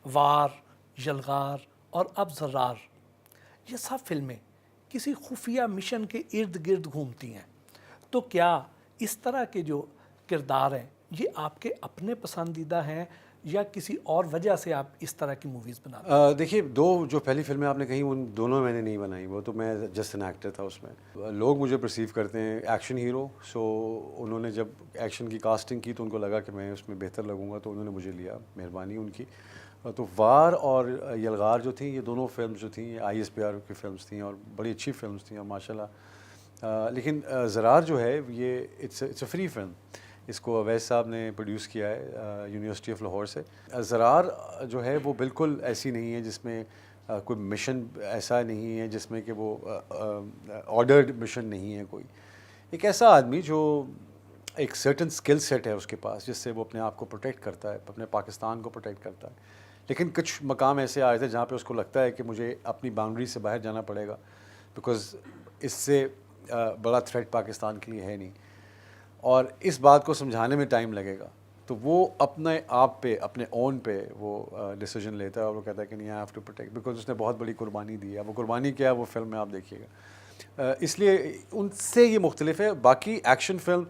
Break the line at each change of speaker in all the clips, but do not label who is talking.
وار، یلغار اور اب زرار، یہ سب فلمیں کسی خفیہ مشن کے ارد گرد گھومتی ہیں. تو کیا اس طرح کے جو کردار ہیں یہ آپ کے اپنے پسندیدہ ہیں یا کسی اور وجہ سے آپ اس طرح کی موویز بناتے ہیں؟
دیکھیے، دو جو پہلی فلمیں آپ نے کہیں ان دونوں میں نے نہیں بنائی، وہ تو میں جسٹ این ایکٹر تھا اس میں. لوگ مجھے پرسیو کرتے ہیں ایکشن ہیرو، سو انہوں نے جب ایکشن کی کاسٹنگ کی تو ان کو لگا کہ میں اس میں بہتر لگوں گا، تو انہوں نے مجھے لیا، مہربانی ان کی. تو وار اور یلغار جو تھیں، یہ دونوں فلمز جو تھیں یہ آئی ایس پی آر کی فلمز تھیں اور بڑی اچھی فلمز تھیں اور ماشاء اللہ. لیکن زرار جو ہے یہ اٹس اے فری فلم. اس کو اویس صاحب نے پروڈیوس کیا ہے یونیورسٹی آف لاہور سے. زرار جو ہے وہ بالکل ایسی نہیں ہے جس میں کوئی مشن ایسا نہیں ہے جس میں کہ وہ آرڈرڈ مشن نہیں ہے کوئی. ایک ایسا آدمی جو ایک سرٹن سکل سیٹ ہے اس کے پاس جس سے وہ اپنے آپ کو پروٹیکٹ کرتا ہے، اپنے پاکستان کو پروٹیکٹ کرتا ہے. لیکن کچھ مقام ایسے آئے تھے جہاں پہ اس کو لگتا ہے کہ مجھے اپنی باؤنڈری سے باہر جانا پڑے گا، بیکاز اس سے بڑا تھریٹ پاکستان کے لیے ہے نہیں، اور اس بات کو سمجھانے میں ٹائم لگے گا. تو وہ اپنے آپ پہ، اپنے اون پہ وہ ڈیسیجن لیتا ہے اور وہ کہتا ہے کہ نہیں، I have to protect, because اس نے بہت بڑی قربانی دی ہے. وہ قربانی کیا ہے وہ فلم میں آپ دیکھیے گا. اس لیے ان سے یہ مختلف ہے. باقی ایکشن فلم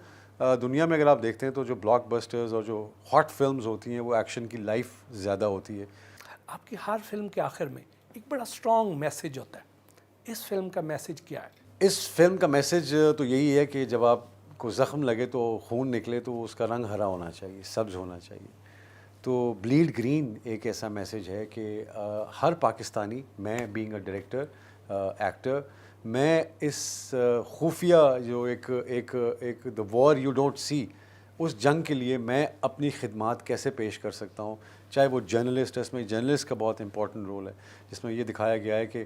دنیا میں اگر آپ دیکھتے ہیں تو جو بلاک بسٹرز اور جو ہاٹ فلمز ہوتی ہیں وہ ایکشن کی لائف زیادہ ہوتی ہے.
آپ کی ہر فلم کے آخر میں ایک بڑا اسٹرانگ میسیج ہوتا ہے، اس فلم کا میسیج کیا ہے؟
اس فلم کا میسیج تو یہی ہے کہ جب آپ کو زخم لگے تو خون نکلے تو اس کا رنگ ہرا ہونا چاہیے، سبز ہونا چاہیے. تو بلیڈ گرین ایک ایسا میسیج ہے کہ ہر پاکستانی، میں بینگ اے ڈائریکٹر ایکٹر، میں اس خفیہ جو ایک دا وار یو ڈونٹ سی، اس جنگ کے لیے میں اپنی خدمات کیسے پیش کر سکتا ہوں. چاہے وہ جرنلسٹ ہے، اس میں جرنلسٹ کا بہت امپورٹنٹ رول ہے جس میں یہ دکھایا گیا ہے کہ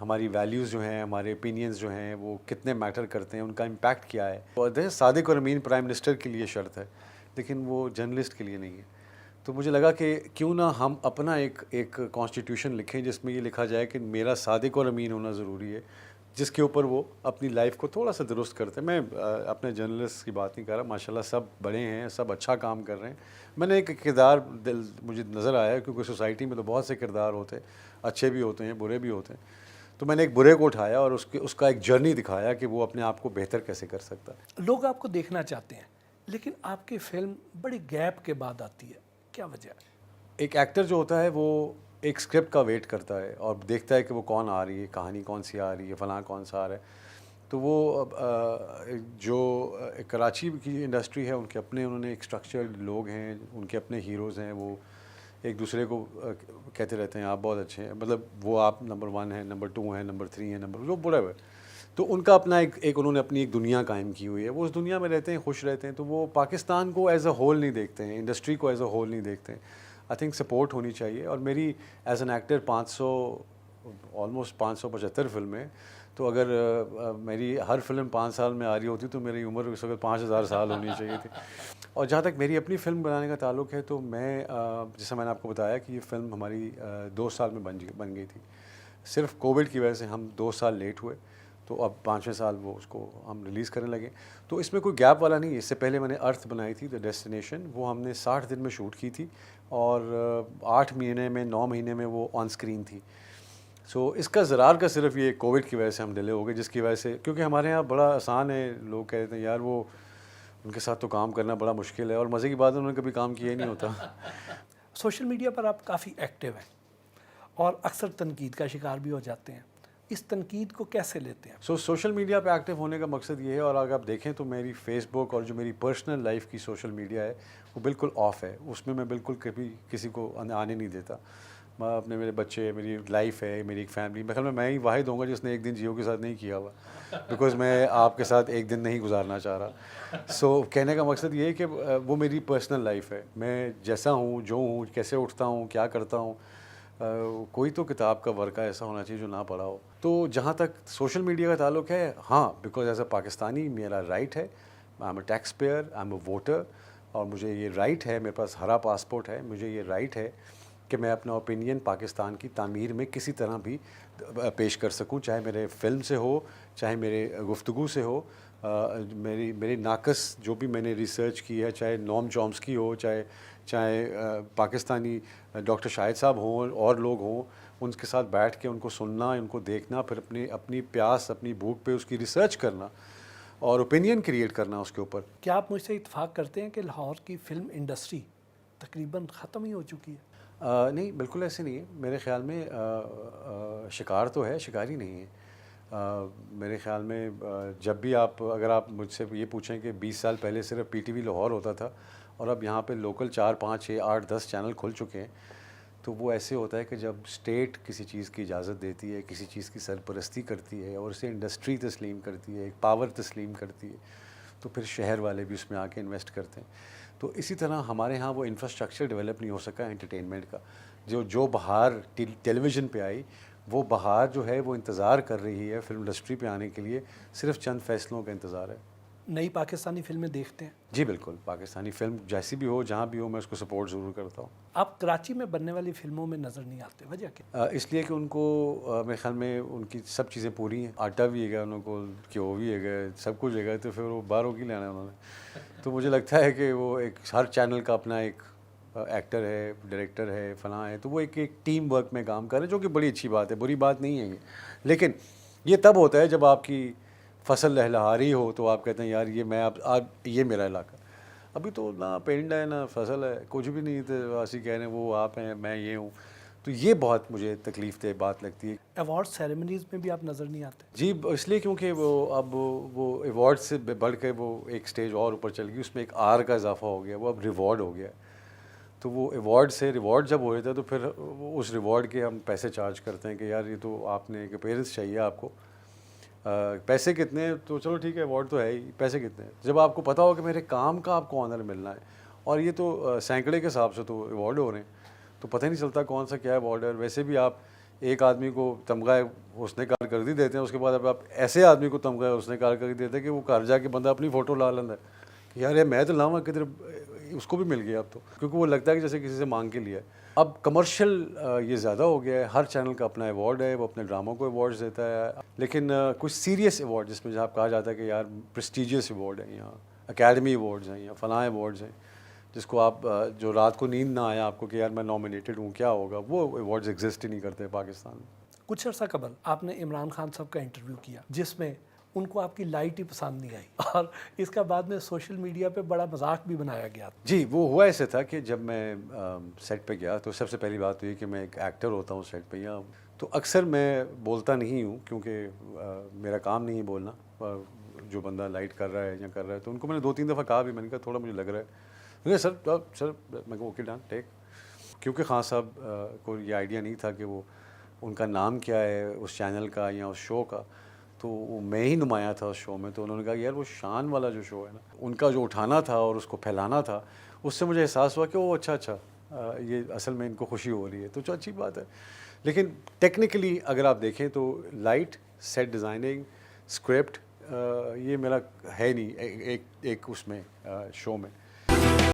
ہماری ویلیوز جو ہیں، ہمارے اوپینینز جو ہیں وہ کتنے میٹر کرتے ہیں، ان کا امپیکٹ کیا ہے. اور صادق اور امین پرائم منسٹر کے لیے شرط ہے لیکن وہ جرنلسٹ کے لیے نہیں ہے. تو مجھے لگا کہ کیوں نہ ہم اپنا ایک کانسٹیٹیوشن لکھیں جس میں یہ لکھا جائے کہ میرا صادق اور امین ہونا ضروری ہے، جس کے اوپر وہ اپنی لائف کو تھوڑا سا درست کرتے ہیں. میں اپنے جرنلسٹ کی بات نہیں کر رہا، ماشاءاللہ سب بڑے ہیں، سب اچھا کام کر رہے ہیں. میں نے ایک کردار مجھے نظر آیا، کیونکہ سوسائٹی میں تو بہت سے کردار ہوتے ہیں، اچھے بھی ہوتے ہیں، برے بھی ہوتے ہیں. تو میں نے ایک برے کو اٹھایا اور اس کا ایک جرنی دکھایا کہ وہ اپنے آپ کو بہتر کیسے کر سکتا ہے.
لوگ آپ کو دیکھنا چاہتے ہیں لیکن آپ کی فلم بڑی گیپ کے بعد آتی ہے، کیا وجہ ہے؟
ایک ایکٹر جو ہوتا ہے وہ ایک اسکرپٹ کا ویٹ کرتا ہے اور دیکھتا ہے کہ وہ کون آ رہی ہے، کہانی کون سی آ رہی ہے، فلاں کون سا آ رہا ہے. تو وہ جو کراچی کی انڈسٹری ہے ان کے اپنے، انہوں نے ایک اسٹرکچرڈ لوگ ہیں، ان کے اپنے ہیروز ہیں، وہ ایک دوسرے کو کہتے رہتے ہیں آپ بہت اچھے ہیں، مطلب وہ آپ نمبر 1 ہیں، نمبر 2 ہیں، نمبر 3 ہیں، نمبر جو برا ہے. تو ان کا اپنا ایک انہوں نے اپنی ایک دنیا قائم کی ہوئی ہے، وہ اس دنیا میں رہتے ہیں، خوش رہتے ہیں. تو وہ پاکستان کو ایز اے ہول نہیں دیکھتے ہیں، انڈسٹری کو ایز اے ہول نہیں دیکھتے ہیں. آئی تھنک سپورٹ ہونی چاہیے. اور میری ایز این ایکٹر 575 فلمیں، تو اگر میری ہر فلم 5 سال میں آ رہی ہوتی تو میری عمر اس وقت 5000 سال ہونی چاہیے تھی. اور جہاں تک میری اپنی فلم بنانے کا تعلق ہے تو میں جیسا میں نے آپ کو بتایا کہ یہ فلم ہماری 2 سال میں بن گئی تھی. صرف کووڈ کی وجہ سے ہم 2 سال لیٹ ہوئے، تو اب 5ویں سال وہ اس کو ہم ریلیز کرنے لگے. تو اس میں کوئی گیپ والا نہیں. اس سے پہلے میں نے ارتھ بنائی تھی، دا ڈیسٹینیشن، وہ ہم نے 60 دن میں شوٹ کی تھی اور 8 مہینے میں 9 مہینے میں وہ آن اسکرین تھی. سو اس کا زرار کا صرف یہ کووڈ کی وجہ سے ہم ڈیلے ہو گئے، جس کی وجہ سے، کیونکہ ہمارے یہاں بڑا آسان ہے، لوگ کہتے ہیں یار وہ ان کے ساتھ تو کام کرنا بڑا مشکل ہے، اور مزے کی بات ہے انہوں نے کبھی کام کیا ہی نہیں ہوتا.
سوشل میڈیا پر آپ کافی ایکٹیو ہیں اور اکثر تنقید کا شکار بھی ہو جاتے ہیں، اس تنقید کو کیسے لیتے ہیں؟
سوشل میڈیا پہ ایکٹیو ہونے کا مقصد یہ ہے، اور اگر آپ دیکھیں تو میری فیس بک اور جو میری پرسنل لائف کی سوشل میڈیا ہے وہ بالکل آف ہے. اس میں بالکل کبھی کسی کو آنے نہیں دیتا. میں اپنے، میرے بچے، میری لائف ہے، میری ایک فیملی، میرے خیال میں ہی واحد ہوں گا جس نے ایک دن جیو کے ساتھ نہیں کیا ہوا، بیکاز میں آپ کے ساتھ ایک دن نہیں گزارنا چاہ رہا. سو کہنے کا مقصد یہ ہے کہ وہ میری پرسنل لائف ہے، میں جیسا ہوں، جو ہوں، کیسے اٹھتا ہوں، کیا کرتا ہوں. کوئی تو کتاب کا ورقہ ایسا ہونا چاہیے جو نہ پڑھا ہو. تو جہاں تک سوشل میڈیا کا تعلق ہے، ہاں، بیکاز ایز اے پاکستانی میرا رائٹ ہے، I am a taxpayer, I am a voter, اور مجھے یہ رائٹ ہے، میرے پاس ہرا پاسپورٹ ہے، مجھے یہ رائٹ ہے کہ کہ میں اپنا اوپینین پاکستان کی تعمیر میں کسی طرح بھی پیش کر سکوں، چاہے میرے فلم سے ہو، چاہے میرے گفتگو سے ہو، میری ناقص جو بھی میں نے ریسرچ کی ہے، چاہے نوم چومسکی ہو، چاہے پاکستانی ڈاکٹر شاہد صاحب ہوں اور لوگ ہوں، ان کے ساتھ بیٹھ کے ان کو سننا، ان کو دیکھنا، پھر اپنی پیاس، اپنی بھوک پہ اس کی ریسرچ کرنا اور اوپینین کریٹ کرنا اس کے اوپر۔
کیا آپ مجھ سے اتفاق کرتے ہیں کہ لاہور کی فلم انڈسٹری تقریباً ختم ہی ہو چکی ہے؟
نہیں، بالکل ایسے نہیں ہے میرے خیال میں۔ شکار تو ہے، شکاری نہیں ہے میرے خیال میں۔ جب بھی اگر آپ مجھ سے یہ پوچھیں کہ 20 سال پہلے صرف پی ٹی وی لاہور ہوتا تھا اور اب یہاں پہ لوکل 4 5 6 8 10 چینل کھل چکے ہیں، تو وہ ایسے ہوتا ہے کہ جب اسٹیٹ کسی چیز کی اجازت دیتی ہے، کسی چیز کی سرپرستی کرتی ہے اور اسے انڈسٹری تسلیم کرتی ہے، ایک پاور تسلیم کرتی ہے، تو پھر شہر والے بھی اس میں آ کے انویسٹ کرتے ہیں۔ تو اسی طرح ہمارے ہاں وہ انفراسٹرکچر ڈیولپ نہیں ہو سکا انٹرٹینمنٹ کا۔ جو بہار ٹیلی ویژن پہ آئی، وہ بہار جو ہے وہ انتظار کر رہی ہے فلم انڈسٹری پہ آنے کے لیے، صرف چند فیصلوں کا انتظار ہے۔
نئی پاکستانی فلمیں دیکھتے ہیں؟
جی بالکل، پاکستانی فلم جیسی بھی ہو، جہاں بھی ہو، میں اس کو سپورٹ ضرور کرتا ہوں۔
آپ کراچی میں بننے والی فلموں میں نظر نہیں آتے، وجہ کیا؟
اس لیے کہ ان کو میرے خیال میں ان کی سب چیزیں پوری ہیں، آٹا بھی ہے گا ان کو، گیہوں بھی ہے گا، سب کچھ ہے گا، تو پھر وہ باہروں کی لینا ہے انہوں نے۔ تو مجھے لگتا ہے کہ وہ ایک ہر چینل کا اپنا ایک ایکٹر ہے، ڈائریکٹر ہے، فلاں ہے، تو وہ ایک ٹیم ورک میں کام کر رہے ہیں، جو کہ بڑی اچھی بات ہے، بری بات نہیں ہے یہ۔ لیکن یہ تب ہوتا ہے جب آپ کی فصل لہلہاری ہو، تو آپ کہتے ہیں یار یہ میرا علاقہ۔ ابھی تو نہ پینڈ ہے، نہ فصل ہے، کچھ بھی نہیں، تو واسی کہہ رہے ہیں وہ آپ ہیں، میں یہ ہوں۔ تو یہ بہت مجھے تکلیف دہ بات لگتی ہے۔
ایوارڈ سیریمنیز میں بھی آپ نظر نہیں آتے؟
جی اس لیے کیونکہ وہ ایوارڈ سے بڑھ کے وہ ایک سٹیج اور اوپر چل گئی، اس میں ایک آر کا اضافہ ہو گیا، وہ اب ریوارڈ ہو گیا۔ تو وہ ایوارڈ سے ریوارڈ جب ہو جاتا ہے، تو پھر اس ریوارڈ کے ہم پیسے چارج کرتے ہیں کہ یار یہ تو آپ نے ایک اپیئرنس چاہیے آپ کو، پیسے کتنے، تو چلو ٹھیک ہے ایوارڈ تو ہے ہی، پیسے کتنے ہیں؟ جب آپ کو پتہ ہو کہ میرے کام کا آپ کو آنر ملنا ہے، اور یہ تو سینکڑے کے حساب سے تو ایوارڈ ہو رہے ہیں، تو پتہ نہیں چلتا کون سا کیا ایوارڈ ہے۔ ویسے بھی آپ ایک آدمی کو تمغہ حسن کارکردگی دیتے ہیں، اس کے بعد اب آپ ایسے آدمی کو تمغہ حسن کارکردگی دیتے ہیں کہ وہ گھر جا کے بندہ اپنی فوٹو لا لینا ہے کہ یار یہ میں تو لاؤں گا، کدھر اس کو بھی مل گیا اب تو، کیونکہ وہ لگتا ہے کہ جیسے کسی سے مانگ کے لیا ہے۔ اب کمرشل یہ زیادہ ہو گیا ہے، ہر چینل کا اپنا ایوارڈ ہے، وہ اپنے ڈراموں کو ایوارڈز دیتا ہے، لیکن کچھ سیریس ایوارڈ جس میں جہاں کہا جاتا ہے کہ یار پریسٹیجیس ایوارڈ ہیں، یا اکیڈمی ایوارڈز ہیں، یا فلاں ایوارڈز ہیں، جس کو آپ جو رات کو نیند نہ آئے آپ کو کہ یار میں نامینیٹڈ ہوں، کیا ہوگا، وہ ایوارڈز ایگزسٹ ہی نہیں کرتے پاکستان میں۔
کچھ عرصہ قبل آپ نے عمران خان صاحب کا انٹرویو کیا، جس میں ان کو آپ کی لائٹ ہی پسند نہیں آئی، اور اس کا بعد میں سوشل میڈیا پہ بڑا مذاق بھی بنایا گیا۔
جی وہ ہوا ایسے تھا کہ جب میں سیٹ پہ گیا، تو سب سے پہلی بات تو یہ کہ میں ایک ایکٹر ہوتا ہوں سیٹ پہ، یا تو اکثر میں بولتا نہیں ہوں، کیونکہ میرا کام نہیں ہے بولنا۔ جو بندہ لائٹ کر رہا ہے یا کر رہا ہے، تو ان کو میں نے 2 3 دفعہ کہا بھی، میں نے کہا تھوڑا مجھے لگ رہا ہے، سر میں کہا اوکے ڈن ٹیک، کیونکہ خان صاحب کو یہ آئیڈیا نہیں تھا کہ وہ ان کا نام کیا ہے اس چینل کا یا اس شو کا، تو میں ہی نمایاں تھا اس شو میں، تو انہوں نے کہا یار وہ شان والا جو شو ہے نا، ان کا جو اٹھانا تھا اور اس کو پھیلانا تھا، اس سے مجھے احساس ہوا کہ وہ اچھا یہ اصل میں ان کو خوشی ہو رہی ہے، تو اچھی بات ہے۔ لیکن ٹیکنیکلی اگر آپ دیکھیں تو لائٹ، سیٹ ڈیزائننگ، اسکرپٹ، یہ میرا ہے نہیں ایک اس میں شو میں۔